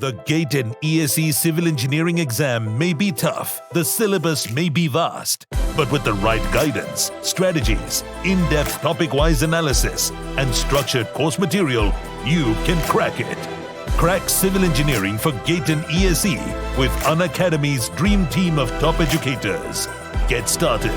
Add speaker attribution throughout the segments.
Speaker 1: The GATE and ESE civil engineering exam may be tough, the syllabus may be vast, but with the right guidance, strategies, in-depth topic-wise analysis, and structured course material, you can crack it. Crack civil engineering for GATE and ESE with Unacademy's dream team of top educators. Get started.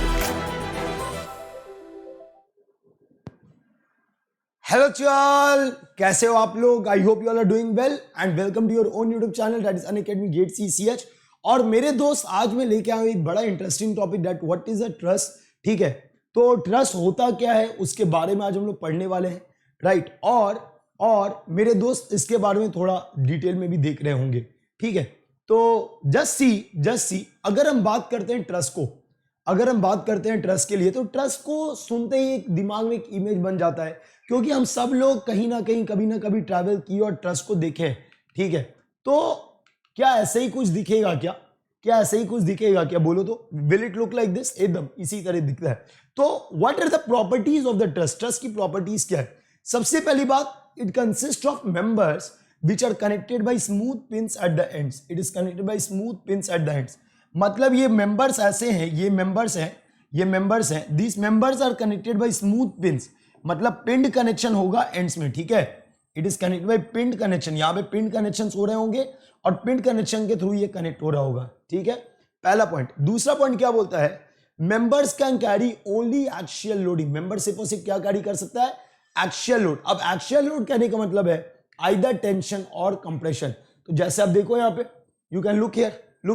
Speaker 2: Hello चाल, कैसे हो आप लोग? I hope you all are doing well and welcome to your own YouTube channel that is Unacademy GATE CCH। और मेरे दोस्त, आज मैं लेके आया हूं एक बड़ा interesting topic that what is a trust. ठीक है, तो ट्रस्ट होता क्या है उसके बारे में आज हम लोग पढ़ने वाले हैं, राइट। और मेरे दोस्त इसके बारे में थोड़ा डिटेल में भी देख रहे होंगे। ठीक है, तो जस्ट सी अगर हम बात करते हैं ट्रस्ट के लिए, तो ट्रस्ट को सुनते ही एक दिमाग में एक इमेज बन जाता है, क्योंकि हम सब लोग कहीं ना कहीं कभी ना कभी ट्रैवल किए और ट्रस्ट को देखे। ठीक है, तो क्या ऐसे ही कुछ दिखेगा क्या बोलो तो? Will it look like this? एकदम इसी तरह दिखता है। तो what are the properties of the truss की प्रॉपर्टीज क्या है? सबसे पहली बात, it consist of members which are connected by smooth pins at the ends. It is connected by smooth pins at the ends. मतलब ये मेंबर्स ऐसे हैं, ये मेंबर्स हैं, this members are connected by smooth pins, मतलब pinned connection होगा ends में। ठीक है, इट इज कनेक्टेड बाय पिंड कनेक्शन। यहां पे पिंड कनेक्शन हो रहे होंगे और पिंड कनेक्शन के थ्रू ये कनेक्ट हो रहा होगा। ठीक है, पहला पॉइंट। दूसरा पॉइंट क्या बोलता है? Members can carry only axial loading. Member सिर्फ और सिर्फ क्या कैरी कर सकता है? Axial load. अब एक्सियल लोड कहने का मतलब है आइदर टेंशन और कंप्रेशन। तो जैसे आप देखो यहां पे, यू कैन लुक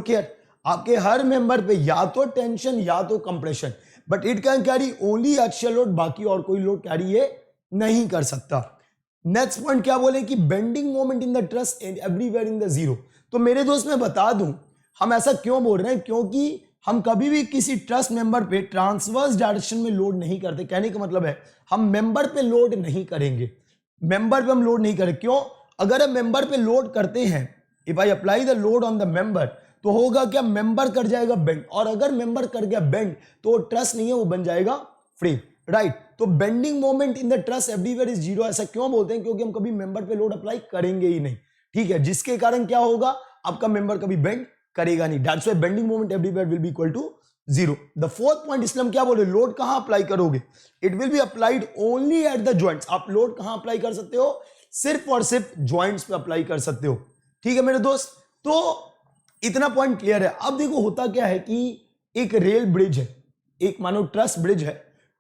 Speaker 2: हियर, आपके हर मेंबर पे या तो टेंशन या तो compression, but it can carry only axial load, बाकी और कोई लोड कैरी ये नहीं कर सकता। नेक्स्ट पॉइंट क्या बोले कि bending moment in the trust and everywhere in the zero. तो मेरे दोस्त मैं बता दूं, हम ऐसा क्यों बोल रहे हैं, क्योंकि हम कभी भी किसी ट्रस्ट मेंबर पे ट्रांसवर्स डायरेक्शन में लोड नहीं करते। कहने का मतलब है हम मेंबर पे लोड नहीं करेंगे, क्यों? अगर हम मेंबर पे लोड करते हैं, if I apply the load on the member, तो होगा क्या? मेंबर कर जाएगा बेंड, और अगर मेंबर कर गया बेंड तो ट्रस्ट नहीं है, वो बन जाएगा फ्री, राइट। तो bending moment in the trust everywhere is zero. ऐसा क्यों बोलते हैं? क्योंकि हम कभी मेंबर पे लोड अप्लाई करेंगे ही नहीं। ठीक है, जिसके कारण क्या होगा? आपका मेंबर कभी बेंड करेगा नहीं। That's why bending moment everywhere will be equal to zero. The fourth point, इसलिए हम क्या बोले? लोड कहां अप्लाई करोगे? It will be applied only at the joints. आप लोड कहां अप्लाई कर सकते हो? सिर्फ और सिर्फ जॉइंट्स पे अप्लाई कर सकते हो। ठीक है मेरे दोस्त, तो इतना पॉइंट क्लियर है। अब देखो होता क्या है कि एक रेल ब्रिज है, एक मानो ट्रस्ट ब्रिज है।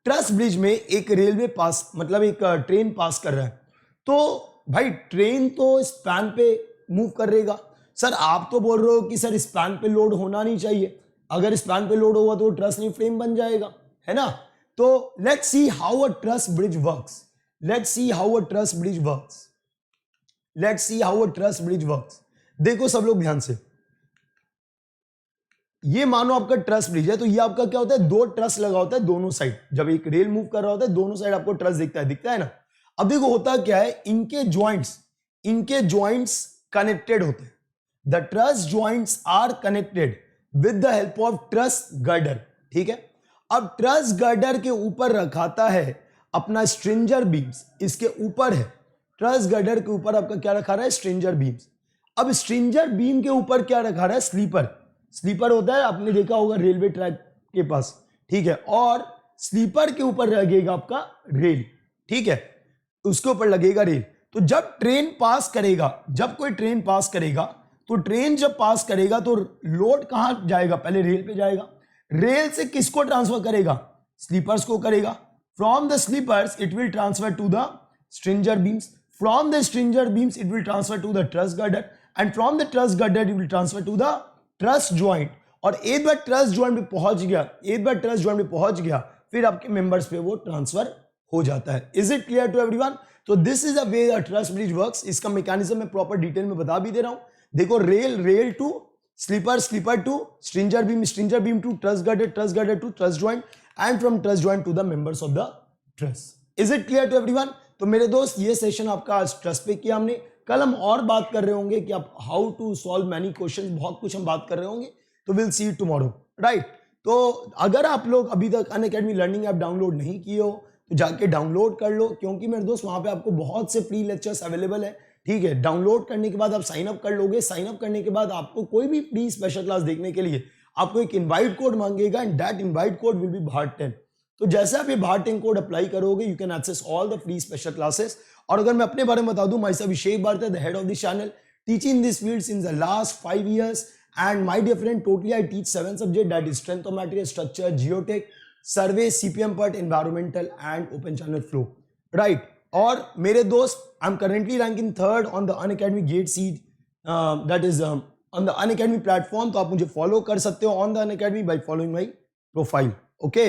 Speaker 2: ट्रस्ट ब्रिज में एक रेलवे पास, मतलब एक ट्रेन पास कर रहा है। तो भाई ट्रेन तो स्पैन पे मूव करेगा। सर आप तो बोल रहे हो कि सर स्पैन पे लोड होना नहीं चाहिए, अगर स्पैन पे लोड होगा तो ट्रस्ट नहीं फ्रेम बन जाएगा, है ना? तो let's see how a trust bridge works. देखो सब लोग ध्यान से, ये मानो आपका ट्रस्ट ब्रिज है, तो ये आपका क्या होता है? दो ट्रस्ट लगा होता है दोनों साइड। जब एक रेल मूव कर रहा होता है, दोनों साइड आपको ट्रस्ट दिखता है ना। अब देखो होता क्या है, इनके जॉइंट्स कनेक्टेड होते हैं। The truss joints are connected with the help of truss girder. ठीक है, अब ट्रस्ट गर्डर के ऊपर रखाता है अपना स्ट्रिंजर बीम्स। इसके ऊपर है, ट्रस्ट गर्डर के ऊपर आपका क्या रखा रहा है? स्ट्रिंजर बीम्स। अब स्ट्रिंजर बीम के ऊपर क्या रखा रहा है? स्लीपर होता है, आपने देखा होगा रेलवे ट्रैक के पास। ठीक है, और स्लीपर के ऊपर लगेगा आपका रेल। ठीक है, उसके ऊपर लगेगा रेल। तो जब ट्रेन पास करेगा, जब कोई ट्रेन पास करेगा, तो ट्रेन जब पास करेगा तो लोड कहां जाएगा? पहले रेल पे जाएगा। रेल से किसको ट्रांसफर करेगा? स्लीपर्स को करेगा। From the sleepers it will transfer to the stringer beams, from the stringer beams it will transfer to the truss girder, and from the truss girder it will transfer to the truss joint. और एक बार trust joint पे पहुंच गया, फिर आपके members पे वो transfer हो जाता है। Is it clear to everyone? तो this is a way the truss bridge works. इसका मैकेनिज्म मैं प्रॉपर डिटेल में बता भी दे रहा हूं। देखो, rail to sleeper to stringer beam to truss girder to truss joint, and from truss joint to the members of the truss. Is it clear to everyone? तो मेरे दोस्त, ये सेशन आपका आज ट्रस्ट पे किया हमने। कल हम और बात कर रहे होंगे कि आप how to solve many question, बहुत कुछ हम बात कर रहे होंगे। तो विल सी टुमारो, राइट। तो अगर आप लोग अभी तक अनअकैडमी लर्निंग ऐप डाउनलोड नहीं किए हो, तो जाके डाउनलोड कर लो, क्योंकि मेरे दोस्त वहां पे आपको बहुत से फ्री लेक्चर्स अवेलेबल है ठीक है, डाउनलोड करने के बाद आप साइन अप कर लोगे, साइन अप करने के बाद आपको कोई भी फ्री स्पेशल क्लास देखने के लिए आपको एक इनवाइट कोड मांगेगा and that invite code will be भाट10। तो जैसे आप ये भाट10 कोड अप्लाई करोगे you can access all the free special classes. और अगर मैं अपने बारे में बता दूं, myself Abhishek Bharti, the head of this channel, teaching this field since the last 5 years, and my dear friend, totally I teach 7 subjects, that is strength of material, structure, geotech, survey, CPM part, environmental and open channel flow, right? और मेरे दोस्त, I am currently ranking 3rd on the Unacademy gate seat, that is on the Unacademy platform. तो आप मुझे follow कर सकते हो on the Unacademy by following my profile. Okay,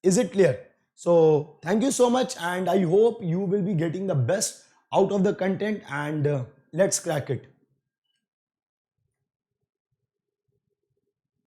Speaker 2: is it clear? So thank you so much and I hope you will be getting the best out of the content, and let's crack it.